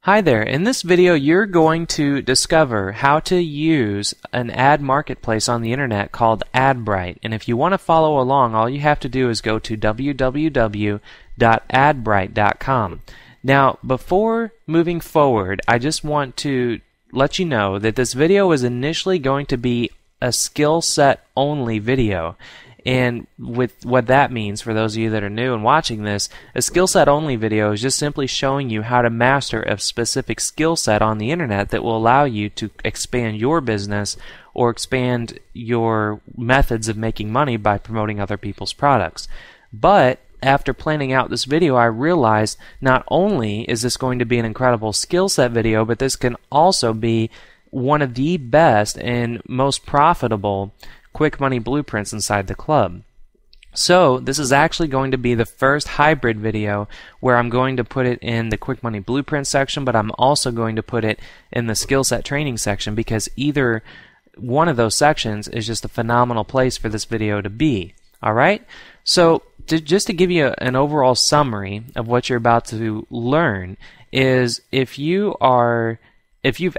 Hi there. In this video, you're going to discover how to use an ad marketplace on the internet called AdBrite. And if you want to follow along, all you have to do is go to www.adbrite.com. Now, before moving forward, I just want to let you know that this video is initially going to be a skill set only video. And with what that means, for those of you that are new and watching this, a skill set only video is just simply showing you how to master a specific skill set on the internet that will allow you to expand your business or expand your methods of making money by promoting other people's products. But after planning out this video, I realized not only is this going to be an incredible skill set video, but this can also be one of the best and most profitable quick money blueprints inside the club. So this is actually going to be the first hybrid video where I'm going to put it in the quick money blueprint section, but I'm also going to put it in the skill set training section, because either one of those sections is just a phenomenal place for this video to be. Alright, so just to give you an overall summary of what you're about to learn is, if you've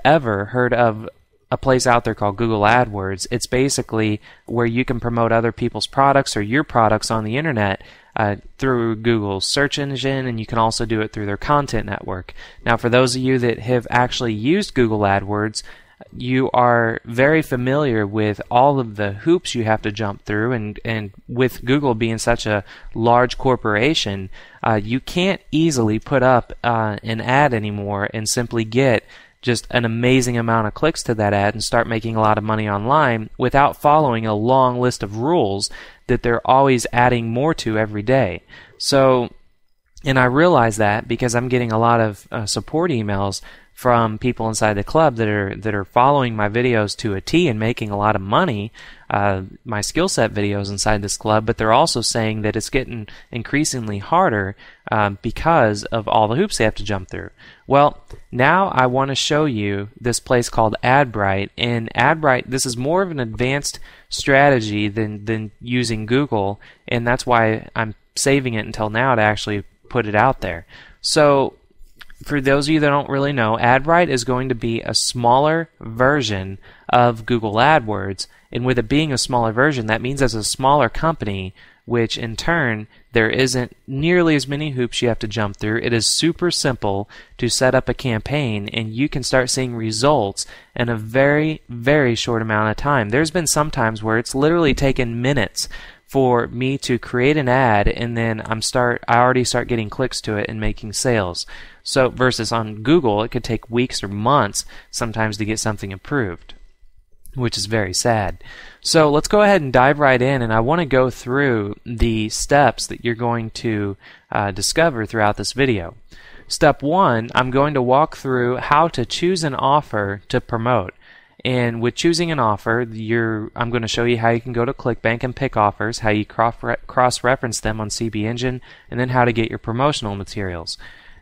ever heard of a place out there called Google AdWords, it's basically where you can promote other people's products or your products on the internet through Google's search engine, and you can also do it through their content network. Now, for those of you that have actually used Google AdWords, you are very familiar with all of the hoops you have to jump through, and with Google being such a large corporation, you can't easily put up an ad anymore and simply get just an amazing amount of clicks to that ad and start making a lot of money online without following a long list of rules that they're always adding more to every day. So, and I realize that because I'm getting a lot of support emails from people inside the club that are following my videos to a T and making a lot of money, my skill set videos inside this club, but they're also saying that it's getting increasingly harder because of all the hoops they have to jump through. Well, now I want to show you this place called AdBrite, and AdBrite, this is more of an advanced strategy than using Google, and that's why I'm saving it until now to actually put it out there. So, for those of you that don't really know, AdBrite is going to be a smaller version of Google AdWords, and with it being a smaller version, that means as a smaller company, which in turn, there isn't nearly as many hoops you have to jump through. It is super simple to set up a campaign, and you can start seeing results in a very, very short amount of time. There's been some times where it's literally taken minutes for me to create an ad, and then I already start getting clicks to it and making sales. So versus on Google, it could take weeks or months sometimes to get something approved, which is very sad. So let's go ahead and dive right in, and I want to go through the steps that you're going to discover throughout this video. Step 1, I'm going to walk through how to choose an offer to promote. And with choosing an offer, I'm going to show you how you can go to ClickBank and pick offers, how you cross-reference them on CB Engine, and then how to get your promotional materials.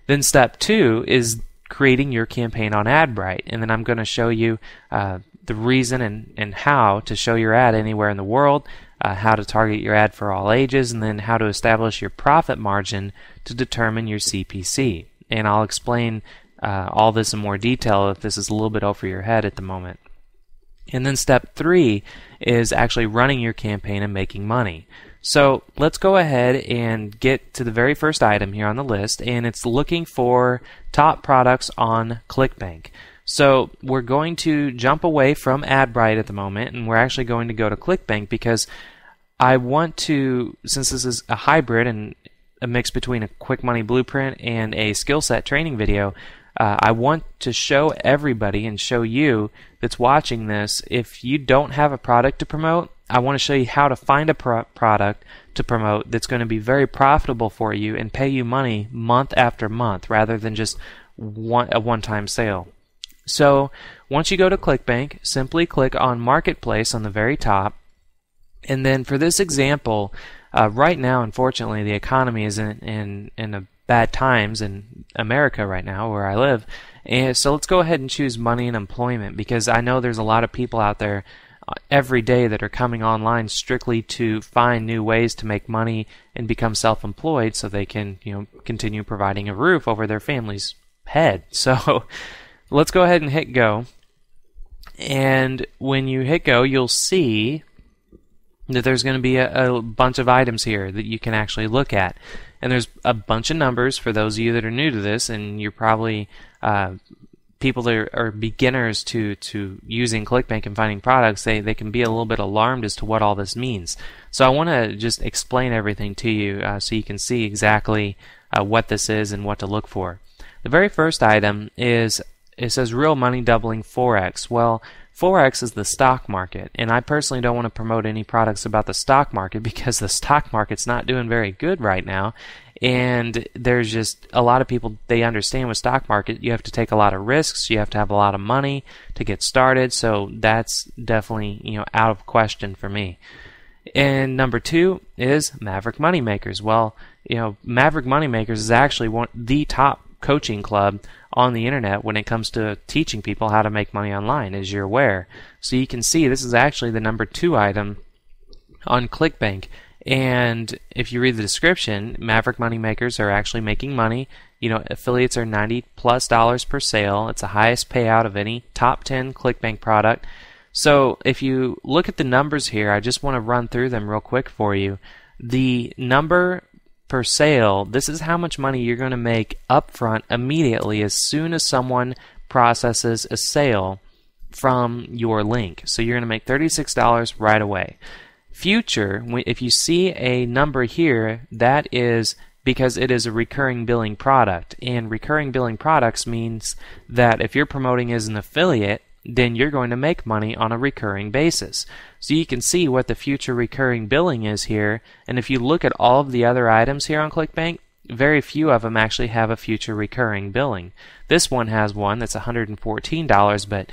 Then step 2 is creating your campaign on AdBrite, and then I'm going to show you the reason and how to show your ad anywhere in the world, how to target your ad for all ages, and then how to establish your profit margin to determine your CPC. And I'll explain all this in more detail if this is a little bit over your head at the moment. And then step 3 is actually running your campaign and making money. So let's go ahead and get to the very first item here on the list, and it's looking for top products on ClickBank. So we're going to jump away from AdBrite at the moment, and we're actually going to go to ClickBank because I want to, since this is a hybrid and a mix between a quick money blueprint and a skill set training video, I want to show everybody and show you that's watching this, if you don't have a product to promote, I want to show you how to find a product to promote that's going to be very profitable for you and pay you money month after month rather than just a one-time sale. So once you go to ClickBank, simply click on Marketplace on the very top, and then for this example, right now, unfortunately, the economy is in a bad times in America right now, where I live. And so let's go ahead and choose money and employment, because I know there's a lot of people out there every day that are coming online strictly to find new ways to make money and become self-employed so they can, continue providing a roof over their families' head. So let's go ahead and hit go. And when you hit go, you'll see that there's going to be a bunch of items here that you can actually look at. And there's a bunch of numbers for those of you that are new to this, and you're probably people that are beginners to using ClickBank and finding products. They can be a little bit alarmed as to what all this means. So I want to just explain everything to you so you can see exactly what this is and what to look for. The very first item is, it says real money doubling Forex. Well, Forex is the stock market, and I personally don't want to promote any products about the stock market because the stock market's not doing very good right now, and there's just a lot of people, they understand with stock market you have to take a lot of risks, you have to have a lot of money to get started, so that's definitely, you know, out of question for me. And number two is Maverick Moneymakers. Well, you know, Maverick Moneymakers is actually the top coaching club on the internet when it comes to teaching people how to make money online, as you're aware. So you can see this is actually the number 2 item on ClickBank. And if you read the description, Maverick Moneymakers are actually making money. You know, affiliates are $90+ per sale. It's the highest payout of any top 10 ClickBank product. So if you look at the numbers here, I just want to run through them real quick for you. The number per sale, this is how much money you're going to make upfront immediately as soon as someone processes a sale from your link. So you're going to make $36 right away. Future, if you see a number here, that is because it is a recurring billing product. And recurring billing products means that if you're promoting as an affiliate, then you're going to make money on a recurring basis. So you can see what the future recurring billing is here, and if you look at all of the other items here on ClickBank, very few of them actually have a future recurring billing. This one has one that's $114, but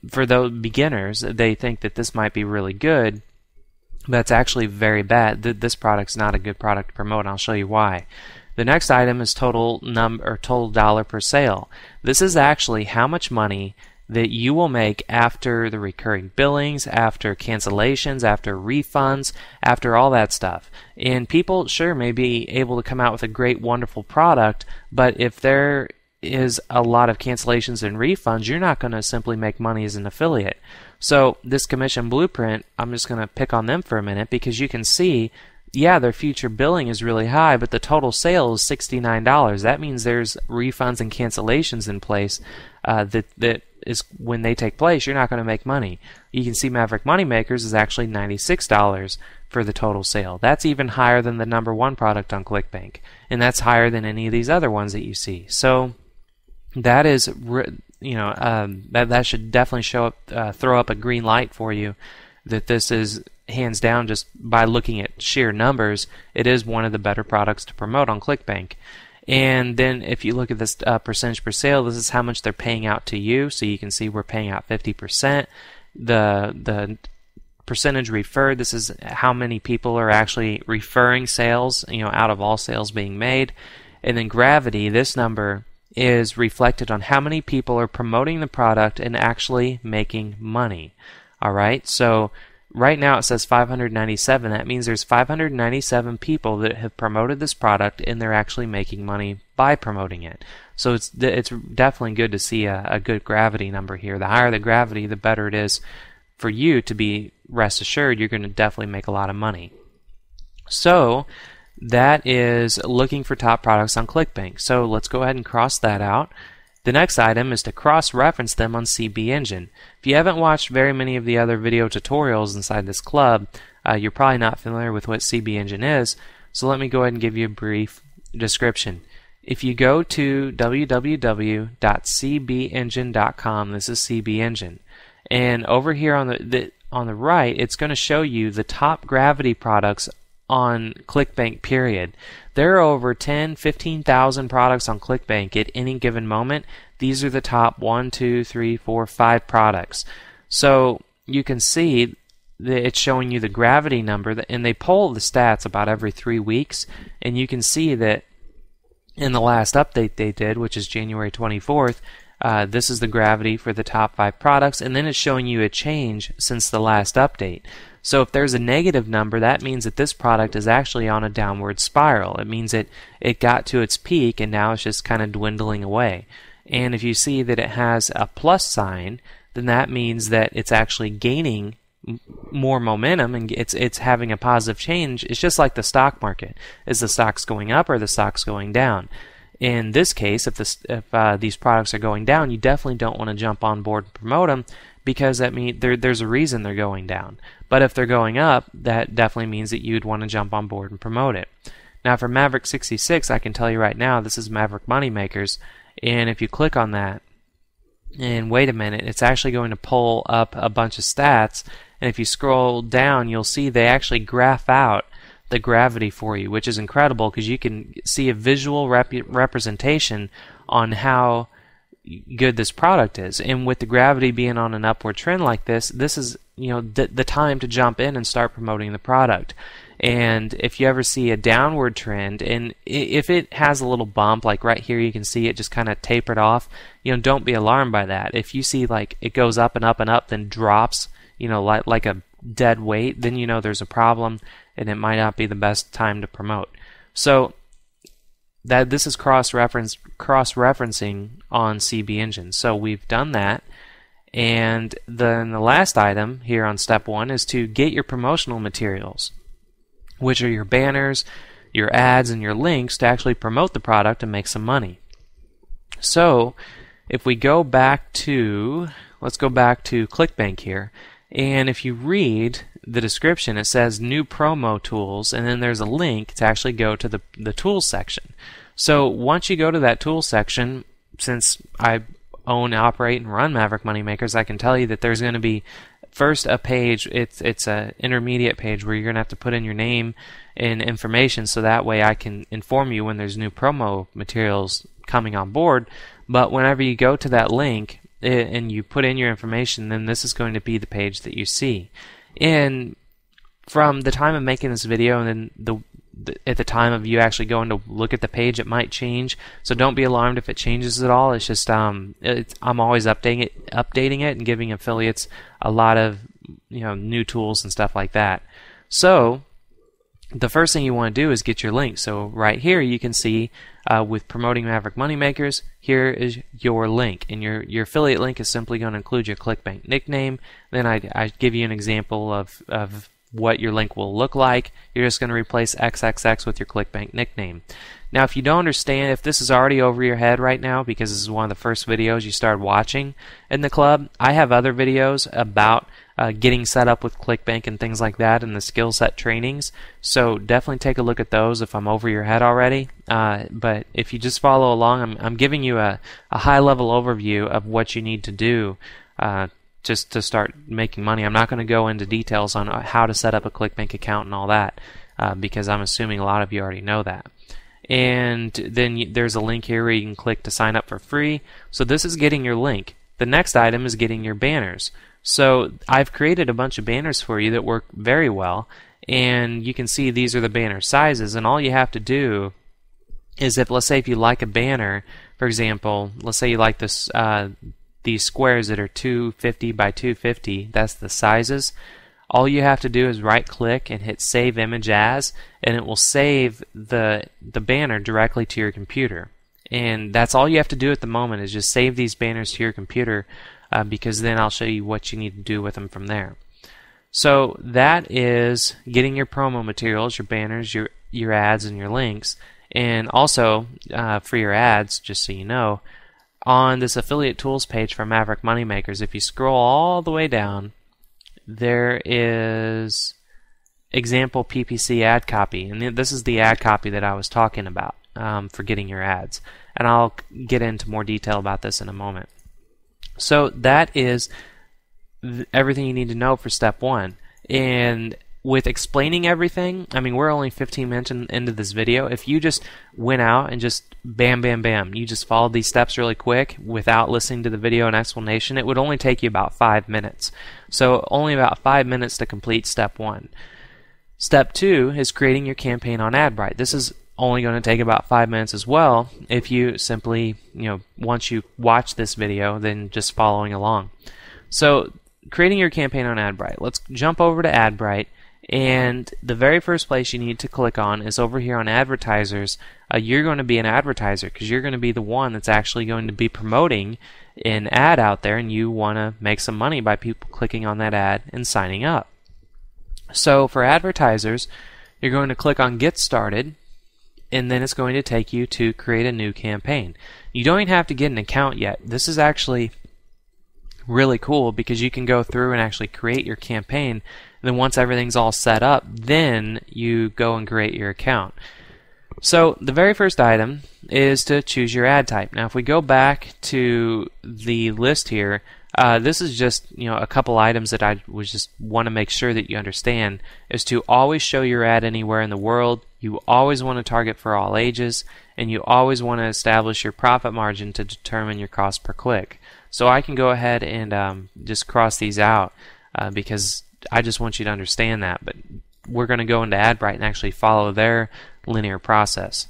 for those beginners, they think that this might be really good. That's actually very bad. This product's not a good product to promote, and I'll show you why. The next item is total dollar per sale. This is actually how much money that you will make after the recurring billings, after cancellations, after refunds, after all that stuff. And people sure may be able to come out with a great, wonderful product, but if there is a lot of cancellations and refunds, you're not going to simply make money as an affiliate. So this commission blueprint, I'm just going to pick on them for a minute because you can see, yeah, their future billing is really high, but the total sale is $69. That means there's refunds and cancellations in place that is when they take place, you're not going to make money. You can see Maverick Moneymakers is actually $96 for the total sale. That's even higher than the number 1 product on ClickBank, and that's higher than any of these other ones that you see. So that is, you know, that should definitely show up, throw up a green light for you that this is hands down, just by looking at sheer numbers, it is one of the better products to promote on ClickBank. And then if you look at this percentage per sale, this is how much they're paying out to you. So you can see we're paying out 50%. The percentage referred, this is how many people are actually referring sales, you know, out of all sales being made. And then gravity, this number is reflected on how many people are promoting the product and actually making money. All right, so right now it says 597. That means there's 597 people that have promoted this product and they're actually making money by promoting it. So it's definitely good to see a good gravity number here. The higher the gravity, the better it is for you to be rest assured you're going to definitely make a lot of money. So that is looking for top products on ClickBank. So let's go ahead and cross that out. The next item is to cross-reference them on CB Engine. If you haven't watched very many of the other video tutorials inside this club, you're probably not familiar with what CB Engine is, so let me go ahead and give you a brief description. If you go to www.cbengine.com, this is CB Engine, and over here on the right, it's going to show you the top gravity products on ClickBank, period. There are over 15,000 products on ClickBank at any given moment. These are the top 1, 2, 3, 4, 5 products. So you can see that it's showing you the gravity number, and they poll the stats about every 3 weeks, and you can see that in the last update they did, which is January 24th, this is the gravity for the top 5 products, and then it's showing you a change since the last update. So if there's a negative number, that means that this product is actually on a downward spiral. It means it got to its peak and now it's just kind of dwindling away. And if you see that it has a plus sign, then that means that it's actually gaining more momentum and it's having a positive change. It's just like the stock market. Is the stocks going up or the stocks going down? In this case, if these products are going down, you definitely don't want to jump on board and promote them, because that means there's a reason they're going down. But if they're going up, that definitely means that you'd want to jump on board and promote it. Now for Maverick 66, I can tell you right now, this is Maverick Moneymakers, and if you click on that and wait a minute, it's actually going to pull up a bunch of stats, and if you scroll down, you'll see they actually graph out the gravity for you, which is incredible because you can see a visual representation on how good this product is. And with the gravity being on an upward trend like this, this is the time to jump in and start promoting the product. And if you ever see a downward trend, and if it has a little bump, like right here you can see it just kind of tapered off, don't be alarmed by that. If you see like it goes up and up and up, then drops, like a dead weight, then there's a problem and it might not be the best time to promote. So that this is cross-referencing on CB Engine. So we've done that, and then the last item here on step 1 is to get your promotional materials, which are your banners, your ads, and your links to actually promote the product and make some money. So if we go back to, let's go back to ClickBank here, and if you read the description, it says new promo tools, and then there's a link to actually go to the tools section. So once you go to that tools section, since I own, operate, and run Maverick Moneymakers, I can tell you that there's going to be first a page. It's a intermediate page where you're going to have to put in your name and information, so that way I can inform you when there's new promo materials coming on board. But whenever you go to that link and you put in your information, then this is going to be the page that you see. And from the time of making this video and then at the time of you actually going to look at the page, it might change. So don't be alarmed if it changes at all. It's just I'm always updating it and giving affiliates a lot of new tools and stuff like that. So the first thing you want to do is get your link. So right here you can see with promoting Maverick Moneymakers, here is your link, and your affiliate link is simply going to include your ClickBank nickname. Then I give you an example of what your link will look like. You're just going to replace XXX with your ClickBank nickname. Now if you don't understand, if this is already over your head right now because this is one of the first videos you started watching in the club, I have other videos about getting set up with ClickBank and things like that, and the skill set trainings. So definitely take a look at those if I'm over your head already. But if you just follow along, I'm giving you a high-level overview of what you need to do just to start making money. I'm not going to go into details on how to set up a ClickBank account and all that because I'm assuming a lot of you already know that. And then there's a link here where you can click to sign up for free. So this is getting your link. The next item is getting your banners. So I've created a bunch of banners for you that work very well, and you can see these are the banner sizes, and all you have to do is let's say if you like a banner, for example, let's say you like this these squares that are 250 by 250, that's the sizes. All you have to do is right click and hit save image as, and it will save the banner directly to your computer. And that's all you have to do at the moment, is just save these banners to your computer, because then I'll show you what you need to do with them from there. So that is getting your promo materials, your banners, your ads, and your links. And also for your ads, just so you know, on this affiliate tools page for Maverick Moneymakers, if you scroll all the way down, there is example PPC ad copy, and this is the ad copy that I was talking about for getting your ads. And I'll get into more detail about this in a moment. So that is everything you need to know for step 1. And with explaining everything, I mean, we're only 15 minutes into this video. If you just went out and just bam, bam, bam, you just followed these steps really quick without listening to the video and explanation, it would only take you about 5 minutes. So only about 5 minutes to complete step 1. Step 2 is creating your campaign on AdBrite. This is only going to take about 5 minutes as well if you simply, once you watch this video, then just following along. So creating your campaign on AdBrite. Let's jump over to AdBrite, and the very first place you need to click on is over here on advertisers. You're going to be an advertiser because you're going to be the one that's actually going to be promoting an ad out there, and you want to make some money by people clicking on that ad and signing up. So for advertisers, you're going to click on Get Started, and then it's going to take you to create a new campaign. You don't even have to get an account yet. This is actually really cool because you can go through and actually create your campaign, and then once everything's all set up, then you go and create your account. So the very first item is to choose your ad type. Now if we go back to the list here, this is just a couple items that I would just want to make sure that you understand, is to always show your ad anywhere in the world. You always want to target for all ages, and you always want to establish your profit margin to determine your cost per click. So I can go ahead and just cross these out because I just want you to understand that. But we're going to go into AdBrite and actually follow their linear process.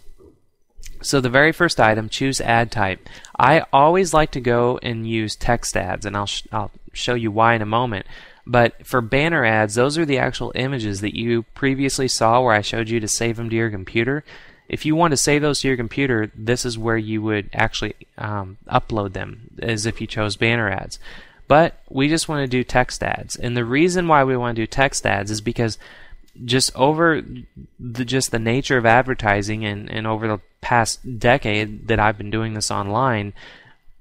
So the very first item, choose ad type. I always like to go and use text ads, and I'll show you why in a moment. But for banner ads, those are the actual images that you previously saw where I showed you to save them to your computer. If you want to save those to your computer, this is where you would actually upload them, as if you chose banner ads. But we just want to do text ads, and the reason why we want to do text ads is because just over the nature of advertising and over the past decade that I've been doing this online,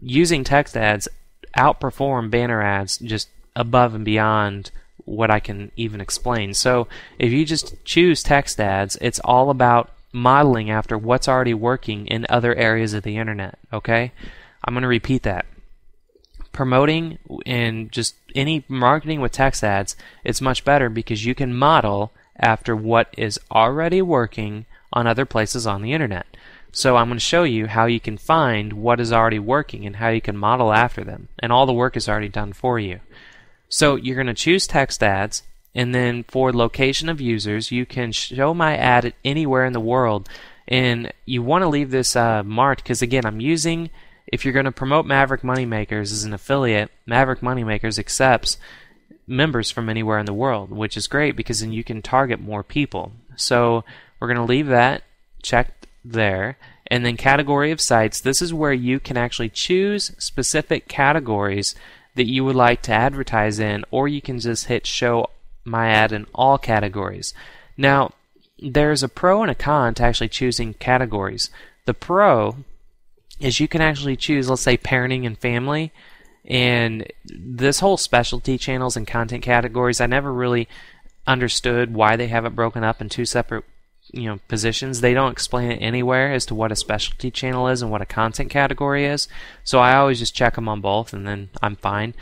using text ads outperform banner ads just above and beyond what I can even explain. So if you just choose text ads, it's all about modeling after what's already working in other areas of the internet. Okay? I'm going to repeat that. Promoting and just any marketing with text ads, it's much better because you can model after what is already working on other places on the internet. So I'm going to show you how you can find what is already working and how you can model after them, and all the work is already done for you. So you're going to choose text ads, and then for location of users, you can show my ad anywhere in the world, and you want to leave this marked because again, I'm using, if you're going to promote Maverick Moneymakers as an affiliate, Maverick Moneymakers accepts members from anywhere in the world, which is great because then you can target more people. So we're going to leave that checked there. And then category of sites, this is where you can actually choose specific categories that you would like to advertise in, or you can just hit show my ad in all categories. Now there's a pro and a con to actually choosing categories. The pro is you can actually choose, let's say, parenting and family. And this whole specialty channels and content categories, I never really understood why they have it broken up in two separate positions. They don't explain it anywhere as to what a specialty channel is and what a content category is. So I always just check them on both, and then I'm fine.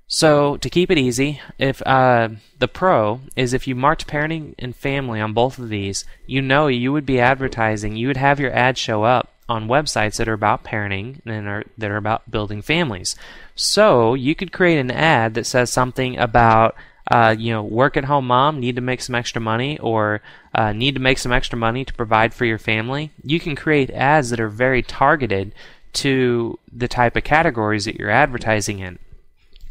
So to keep it easy, if the pro is if you marked parenting and family on both of these, you would be advertising, you would have your ad show up on websites that are about parenting and that are about building families. So you could create an ad that says something about work at home mom, need to make some extra money, or need to make some extra money to provide for your family. You can create ads that are very targeted to the type of categories that you're advertising in.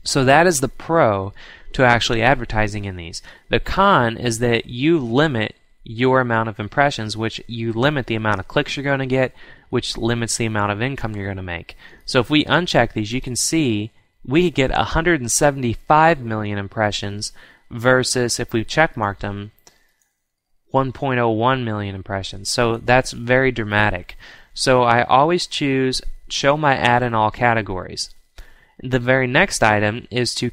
So that is the pro to actually advertising in these. The con is that you limit your amount of impressions, which you limit the amount of clicks you're going to get, which limits the amount of income you're going to make. So if we uncheck these, you can see we get 175 million impressions versus, if we checkmarked them, 1.01 million impressions. So that's very dramatic. So I always choose show my ad in all categories. The very next item is to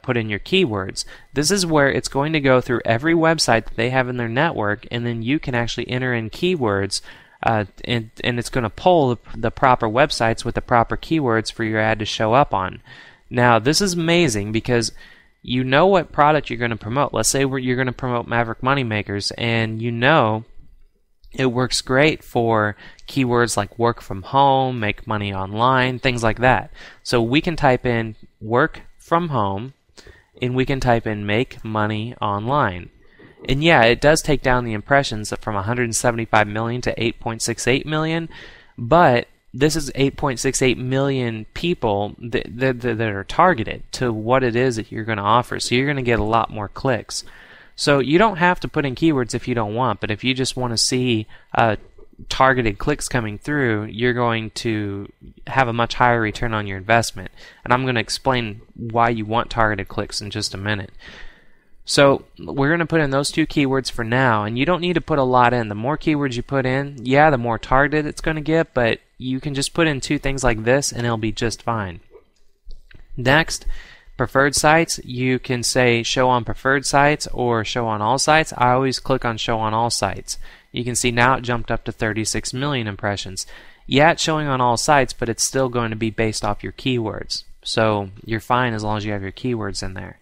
put in your keywords. This is where it's going to go through every website that they have in their network, and then you can actually enter in keywords, and it's going to pull the proper websites with the proper keywords for your ad to show up on. Now, this is amazing because you know what product you're going to promote. Let's say you're going to promote Maverick Moneymakers, and you know it works great for keywords like work from home, make money online, things like that. So we can type in work from home, and we can type in make money online. And yeah, it does take down the impressions from 175 million to 8.68 million, but this is 8.68 million people that are targeted to what it is that you're going to offer. So you're going to get a lot more clicks. So you don't have to put in keywords if you don't want, but if you just want to see targeted clicks coming through, you're going to have a much higher return on your investment. And I'm going to explain why you want targeted clicks in just a minute. So we're going to put in those two keywords for now, and you don't need to put a lot in. The more keywords you put in, yeah, the more targeted it's going to get, but you can just put in two things like this and it'll be just fine. Next, preferred sites, you can say show on preferred sites or show on all sites. I always click on show on all sites. You can see now it jumped up to 36 million impressions. Yeah, it's showing on all sites, but it's still going to be based off your keywords. So you're fine as long as you have your keywords in there.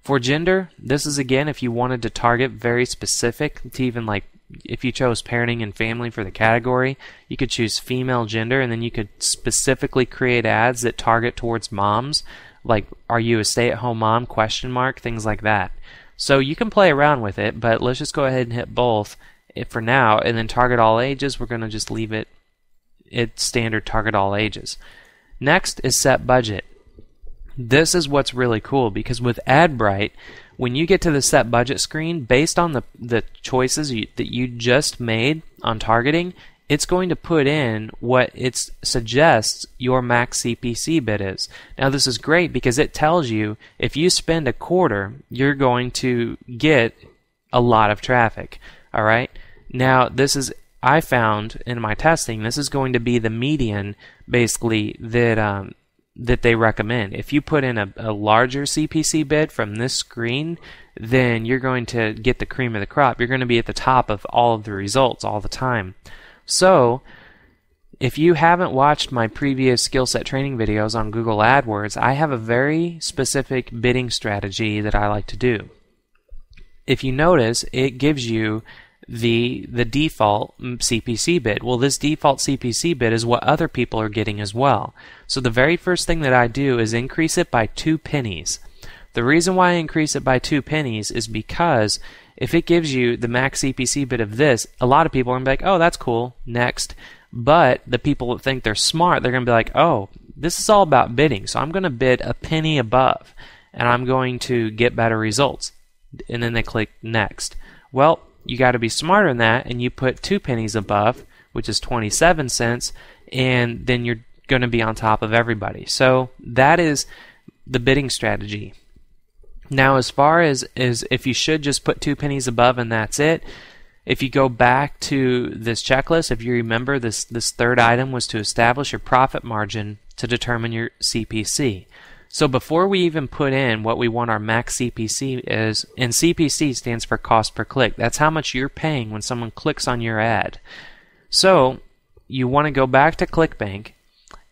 For gender, this is again if you wanted to target very specific to even like if you chose parenting and family for the category, you could choose female gender and then you could specifically create ads that target towards moms, like are you a stay-at-home mom, ? Things like that. So you can play around with it, but let's just go ahead and hit both for now and then target all ages. We're going to just leave it standard target all ages. Next is set budget. This is what's really cool because with AdBrite, when you get to the set budget screen, based on the choices that you just made on targeting, it's going to put in what it suggests your max CPC bid is. Now this is great because it tells you if you spend a quarter, you're going to get a lot of traffic. All right. Now this is, I found in my testing, this is going to be the median basically that they recommend. If you put in a larger CPC bid from this screen, then you're going to get the cream of the crop. You're going to be at the top of all of the results all the time. So if you haven't watched my previous skill set training videos on Google AdWords, I have a very specific bidding strategy that I like to do. If you notice, it gives you the default CPC bid. Well, this default CPC bid is what other people are getting as well. So the very first thing that I do is increase it by 2 pennies. The reason why I increase it by 2 pennies is because if it gives you the max CPC bid of this, a lot of people are going to be like, oh, that's cool, next. But the people that think they're smart, they're going to be like, oh, this is all about bidding, so I'm going to bid a penny above, and I'm going to get better results. And then they click next. Well, you got to be smarter than that, and you put 2 pennies above, which is 27 cents, and then you're going to be on top of everybody. So that is the bidding strategy. Now, as far as if you should just put 2 pennies above and that's it, if you go back to this checklist, if you remember this third item was to establish your profit margin to determine your CPC. So before we even put in what we want our max CPC is, and CPC stands for cost per click. That's how much you're paying when someone clicks on your ad. So you want to go back to ClickBank,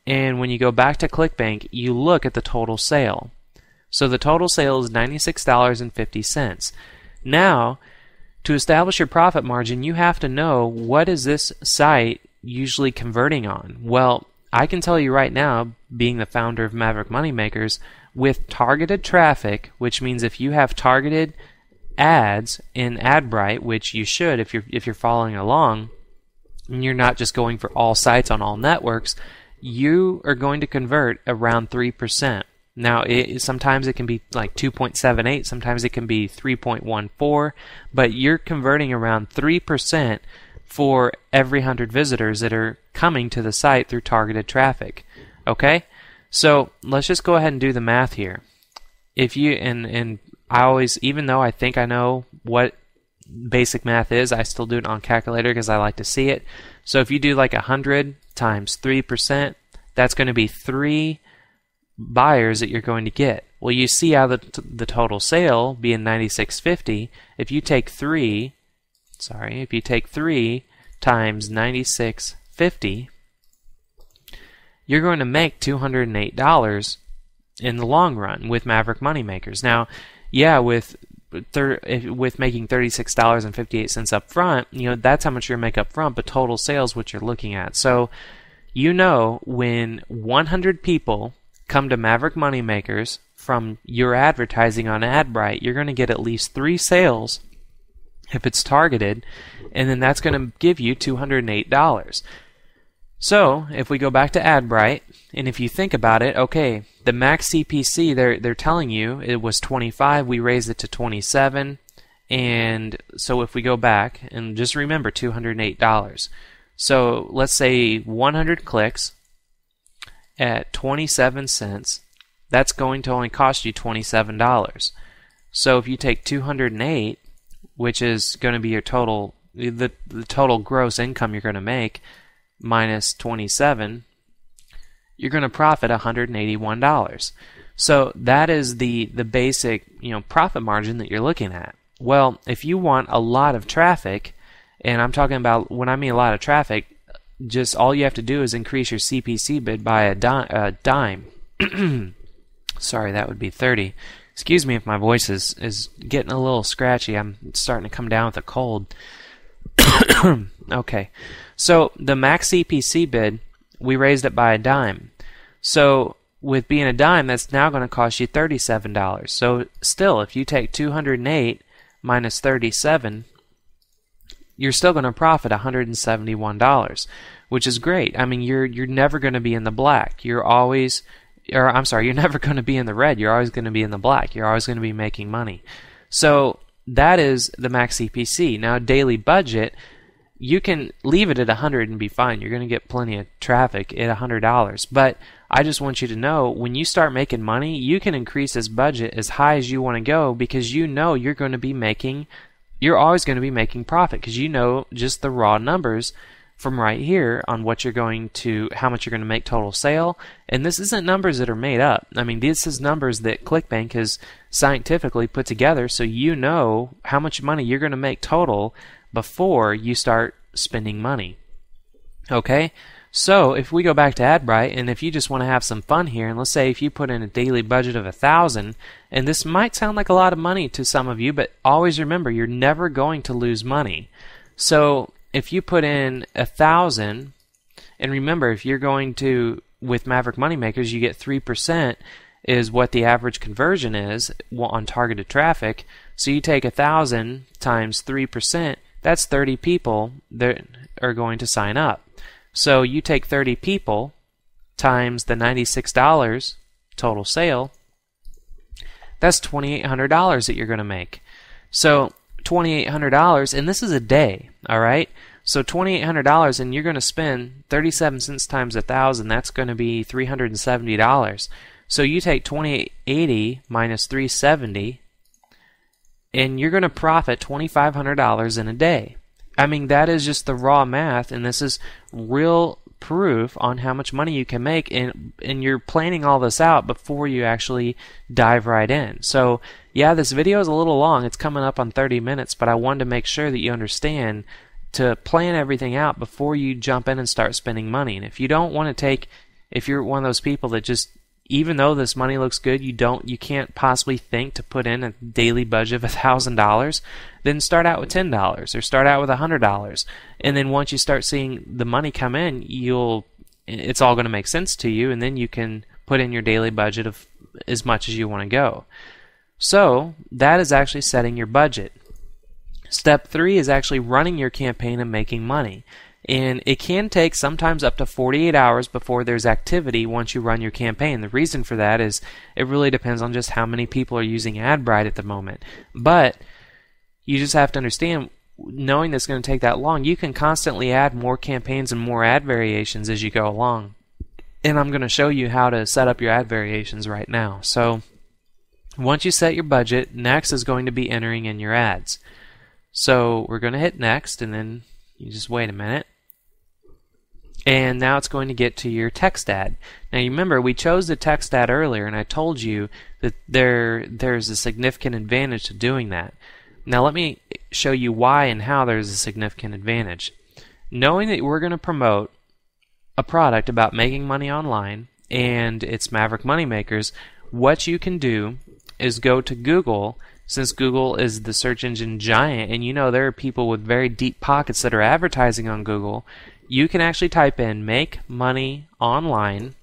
and when you go back to ClickBank, you look at the total sale. So the total sale is $96.50. Now, to establish your profit margin, you have to know what is this site usually converting on. Well, I can tell you right now, being the founder of Maverick Moneymakers, with targeted traffic, which means if you have targeted ads in AdBrite, which you should if you're following along, and you're not just going for all sites on all networks, you are going to convert around 3%. Now, sometimes it can be like 2.78, sometimes it can be 3.14, but you're converting around 3% for every 100 visitors that are coming to the site through targeted traffic. Okay? So let's just go ahead and do the math here. If you and I always, even though I think I know what basic math is, I still do it on calculator because I like to see it. So if you do like 100 times 3%, that's going to be 3 buyers that you're going to get. Well, you see how the total sale being $96.50, if you take 3 times $96.50, you're going to make $208 in the long run with Maverick Moneymakers. Now, yeah, with making $36.58 up front, that's how much you're make up front, but total sales what you're looking at. So, when 100 people come to Maverick Moneymakers from your advertising on AdBrite, you're going to get at least 3 sales if it's targeted, and then that's going to give you $208. So if we go back to AdBrite, and if you think about it, okay, the max CPC they're telling you it was 25, we raised it to 27, and so if we go back and just remember $208. So let's say 100 clicks at 27 cents, that's going to only cost you $27. So if you take 208, which is going to be your total, the total gross income you're going to make, minus 27, you're going to profit $181. So that is the basic, profit margin that you're looking at. Well, if you want a lot of traffic, and I'm talking about, when I mean a lot of traffic, just all you have to do is increase your CPC bid by a dime. Sorry, that would be 30. Excuse me if my voice is getting a little scratchy. I'm starting to come down with a cold. Okay, so the max CPC bid, we raised it by a dime. So with being a dime, that's now going to cost you $37. So still, if you take 208 minus 37, you're still going to profit $171, which is great. I mean, you're never going to be in the black. You're never going to be in the red. You're always going to be in the black. You're always going to be making money. So that is the max CPC. Now, daily budget, you can leave it at 100 and be fine. You're going to get plenty of traffic at $100. But I just want you to know, when you start making money, you can increase this budget as high as you want to go, because you know you're always going to be making profit, because you know just the raw numbers from right here on how much you're going to make total sale. And this isn't numbers that are made up. I mean, this is numbers that ClickBank has scientifically put together, so you know how much money you're going to make total before you start spending money. Okay? So if we go back to AdBrite, and if you just want to have some fun here, and let's say if you put in a daily budget of $1,000, and this might sound like a lot of money to some of you, but always remember, you're never going to lose money. So if you put in 1,000, and remember, if you're going to, with Maverick Moneymakers, you get 3% is what the average conversion is on targeted traffic. So you take 1,000 times 3%, that's 30 people that are going to sign up. So you take 30 people times the $96 total sale, that's $2,800 that you're going to make. So $2,800, and this is a day, all right? So $2,800, and you're going to spend 37 cents times 1,000, that's going to be $370. So you take 2,880 minus 370, and you're going to profit $2,500 in a day. I mean, that is just the raw math, and this is real proof on how much money you can make, and you're planning all this out before you actually dive right in. So yeah, this video is a little long. It's coming up on 30 minutes, but I wanted to make sure that you understand to plan everything out before you jump in and start spending money. And if you don't want to if you're one of those people that just, even though this money looks good, you can't possibly think to put in a daily budget of $1,000, then start out with $10 or start out with $100. And then once you start seeing the money come in, it's all going to make sense to you, and then you can put in your daily budget of as much as you want to go. So that is actually setting your budget. Step 3 is actually running your campaign and making money. And it can take sometimes up to 48 hours before there's activity once you run your campaign. The reason for that is it really depends on just how many people are using AdBrite at the moment. But you just have to understand, knowing that's going to take that long, you can constantly add more campaigns and more ad variations as you go along. And I'm going to show you how to set up your ad variations right now. So once you set your budget, next is going to be entering in your ads. So we're going to hit next, and then you just wait a minute. And now it's going to get to your text ad. Now you remember, we chose the text ad earlier, and I told you that there's a significant advantage to doing that. Now let me show you why and how there's a significant advantage. Knowing that we're going to promote a product about making money online, and it's Maverick Moneymakers, what you can do is go to Google. Since Google is the search engine giant, and you know there are people with very deep pockets that are advertising on Google, you can actually type in "make money online,"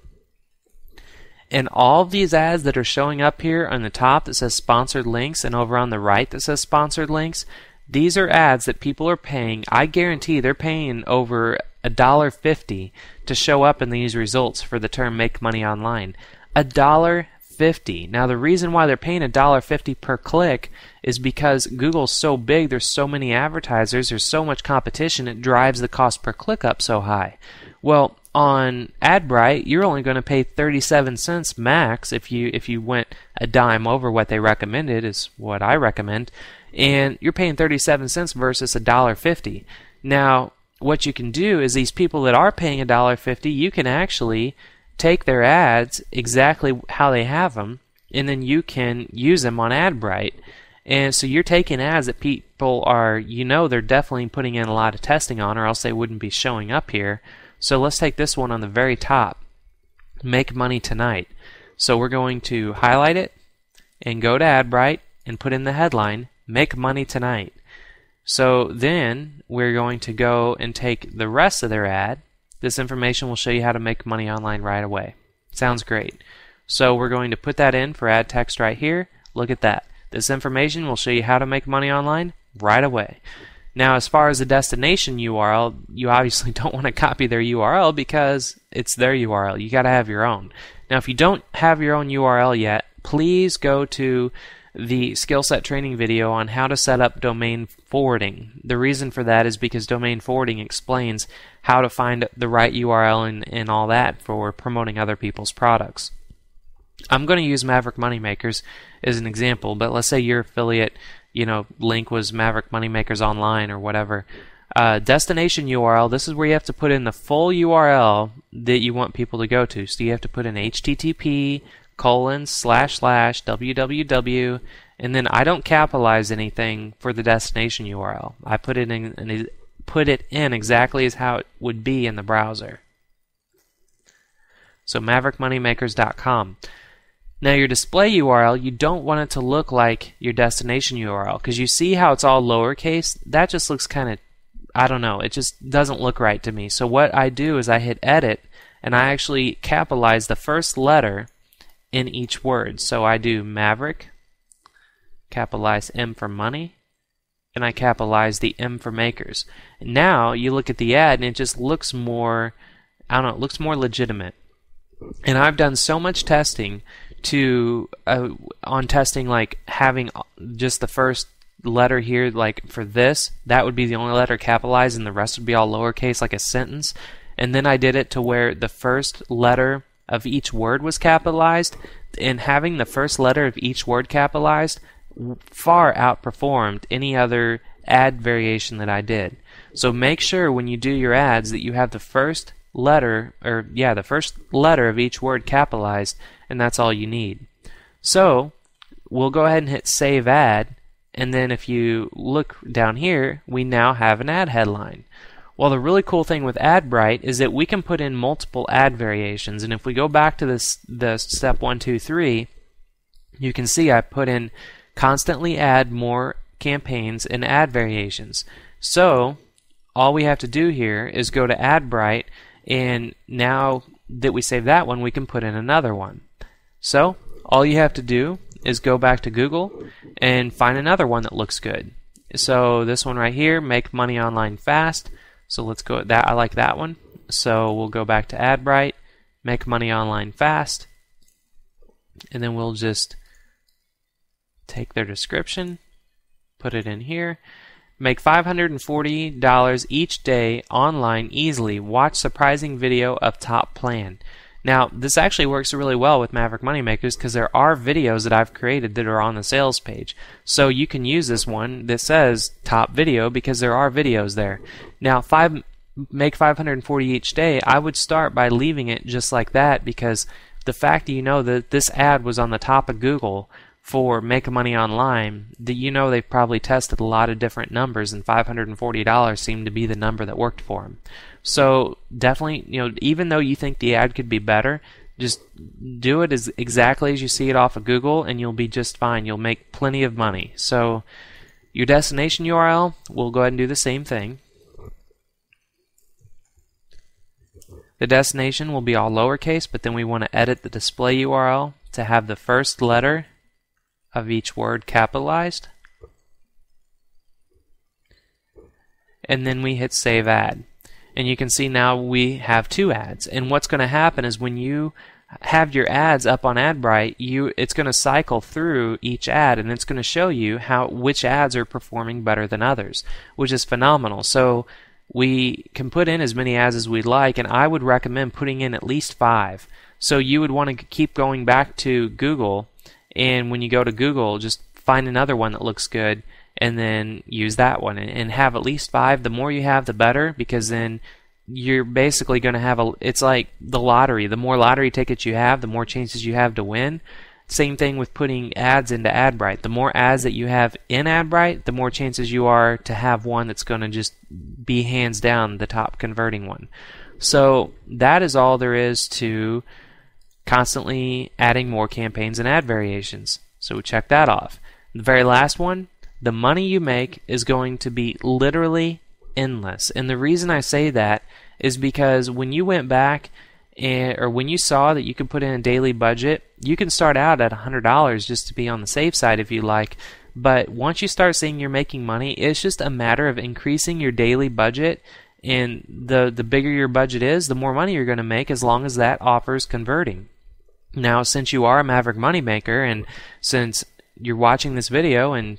and all of these ads that are showing up here on the top that says sponsored links, and over on the right that says sponsored links, These are ads that people are paying. I guarantee they're paying over $1.50 to show up in these results for the term make money online. $1.50. Now the reason why they're paying $1.50 per click is because Google's so big, there's so many advertisers, there's so much competition, it drives the cost per click up so high. Well, on AdBrite, you're only going to pay 37 cents max if you went a dime over what they recommended, is what I recommend, and you're paying 37 cents versus $1.50. Now, what you can do is these people that are paying $1.50, you can actually take their ads exactly how they have them, and then you can use them on AdBrite. And so you're taking ads that people are, they're definitely putting in a lot of testing on, or else they wouldn't be showing up here. So let's take this one on the very top, make money tonight. So we're going to highlight it and go to AdBrite and put in the headline, make money tonight. So then we're going to go and take the rest of their ad. This information will show you how to make money online right away. Sounds great. So we're going to put that in for ad text right here. Look at that. This information will show you how to make money online right away. Now, as far as the destination URL, you obviously don't want to copy their URL because it's their URL. You got to have your own. Now, if you don't have your own URL yet, please go to the skill set training video on how to set up domain forwarding. The reason for that is because domain forwarding explains how to find the right URL and all that for promoting other people's products. I'm going to use Maverick Moneymakers as an example, but let's say your affiliate link was Maverick Moneymakers Online or whatever. Destination URL, this is where you have to put in the full URL that you want people to go to. So you have to put in http://www, and then I don't capitalize anything for the destination URL. I put it in exactly as how it would be in the browser. So maverickmoneymakers.com. Now your display URL, you don't want it to look like your destination URL, because you see how it's all lowercase? That just looks kind of, I don't know, it just doesn't look right to me. So what I do is I hit edit and I actually capitalize the first letter in each word. So I do Maverick, capitalize M for money, and I capitalize the M for makers. And now you look at the ad and it just looks more, I don't know, it looks more legitimate. And I've done so much testing on testing, like having just the first letter here, like for this, that would be the only letter capitalized and the rest would be all lowercase, like a sentence. And then I did it to where the first letter of each word was capitalized, and having the first letter of each word capitalized far outperformed any other ad variation that I did. So make sure when you do your ads that you have the first letter, the first letter of each word capitalized, and that's all you need. So we'll go ahead and hit save ad, and then if you look down here, we now have an ad headline. Well, the really cool thing with AdBrite is that we can put in multiple ad variations, and if we go back to the step 1, 2, 3, you can see I put in constantly add more campaigns and ad variations. So all we have to do here is go to AdBrite, and now that we save that one, we can put in another one. So all you have to do is go back to Google and find another one that looks good. So this one right here, make money online fast. So let's go at that. I like that one. So we'll go back to AdBrite, make money online fast, and then we'll just take their description, put it in here. Make $540 each day online easily. Watch surprising video of top plan. Now, this actually works really well with Maverick Moneymakers because there are videos that I've created that are on the sales page. So you can use this one that says top video because there are videos there. Now, make $540 each day, I would start by leaving it just like that, because the fact that you know that this ad was on the top of Google for Make Money Online, that you know they've probably tested a lot of different numbers, and $540 seemed to be the number that worked for them. So definitely, even though you think the ad could be better, just do it as exactly as you see it off of Google, and you'll be just fine. You'll make plenty of money. So your destination URL, we'll go ahead and do the same thing. The destination will be all lowercase, but then we want to edit the display URL to have the first letter of each word capitalized. and then we hit Save Ad. And you can see now we have 2 ads. And what's going to happen is when you have your ads up on AdBrite, it's going to cycle through each ad, and it's going to show you which ads are performing better than others, which is phenomenal. So we can put in as many ads as we'd like, and I would recommend putting in at least 5. So you would want to keep going back to Google, and when you go to Google, just find another one that looks good, and then use that one, and have at least 5. The more you have, the better, because then you're basically going to have it's like the lottery. The more lottery tickets you have, the more chances you have to win. Same thing with putting ads into AdBrite. The more ads that you have in AdBrite, the more chances you are to have one that's going to just be hands down the top converting one. So that is all there is to constantly adding more campaigns and ad variations. So check that off. The very last one, the money you make is going to be literally endless. And the reason I say that is because when you went back or when you saw that you could put in a daily budget, you can start out at $100 just to be on the safe side if you like. But once you start seeing you're making money, it's just a matter of increasing your daily budget. And the bigger your budget is, the more money you're going to make, as long as that offer is converting. Now, since you are a Maverick Moneymaker, and since you're watching this video, and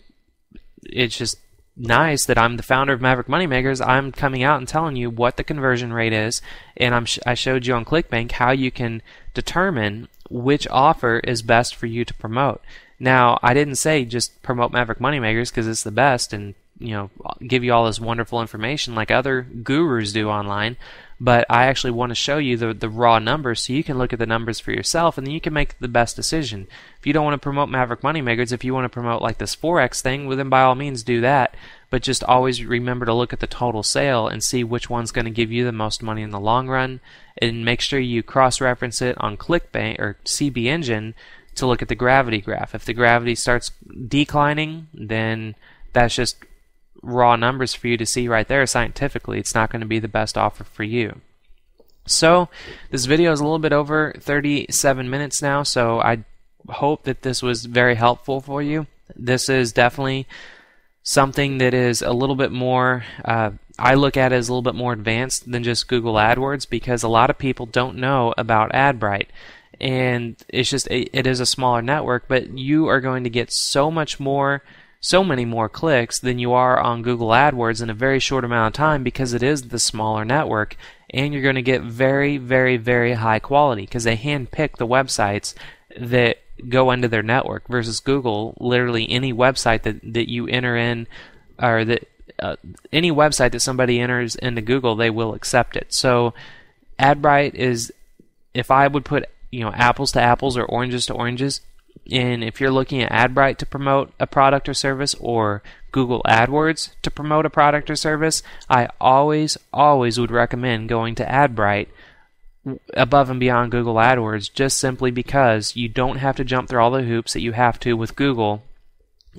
it's just nice that I'm the founder of Maverick Moneymakers, I'm coming out and telling you what the conversion rate is, and I showed you on ClickBank how you can determine which offer is best for you to promote. Now, I didn't say just promote Maverick Moneymakers because it's the best and give you all this wonderful information like other gurus do online, but I actually want to show you the raw numbers so you can look at the numbers for yourself, and then you can make the best decision. If you don't want to promote Maverick Moneymakers, if you want to promote like this Forex thing, well, then by all means do that, but just always remember to look at the total sale and see which one's going to give you the most money in the long run, and make sure you cross-reference it on ClickBank or CB Engine to look at the gravity graph. If the gravity starts declining, then that's just raw numbers for you to see right there scientifically. It's not going to be the best offer for you. So this video is a little bit over 37 minutes now, so I hope that this was very helpful for you. This is definitely something that is a little bit more, I look at it as a little bit more advanced than just Google AdWords, because a lot of people don't know about AdBrite. And it's just, it is a smaller network, but you are going to get so many more clicks than you are on Google AdWords in a very short amount of time, because it is the smaller network, and you're going to get very, very, very high quality because they handpick the websites that go into their network, versus Google, literally any website that you enter in, or that any website that somebody enters into Google, they will accept it. So AdBrite is, if I would put apples to apples or oranges to oranges, and if you're looking at AdBrite to promote a product or service, or Google AdWords to promote a product or service, I always would recommend going to AdBrite above and beyond Google AdWords, just simply because you don't have to jump through all the hoops that you have to with Google,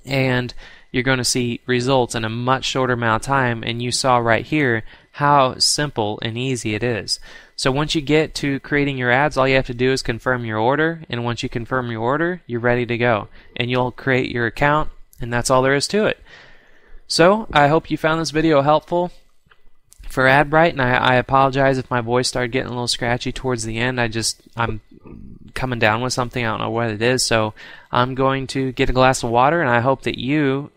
and you're going to see results in a much shorter amount of time. And you saw right here how simple and easy it is. So once you get to creating your ads, all you have to do is confirm your order, and once you confirm your order, you're ready to go, and you'll create your account, and that's all there is to it. So I hope you found this video helpful for AdBrite, and I apologize if my voice started getting a little scratchy towards the end. I'm coming down with something, I don't know what it is, so I'm going to get a glass of water, and I hope that you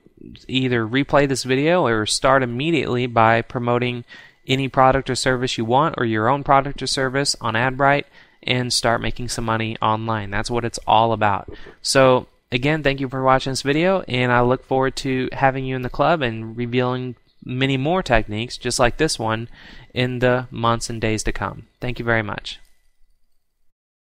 either replay this video or start immediately by promoting any product or service you want, or your own product or service on AdBrite, and start making some money online. That's what it's all about. So again, thank you for watching this video, and I look forward to having you in the club and revealing many more techniques just like this one in the months and days to come. Thank you very much.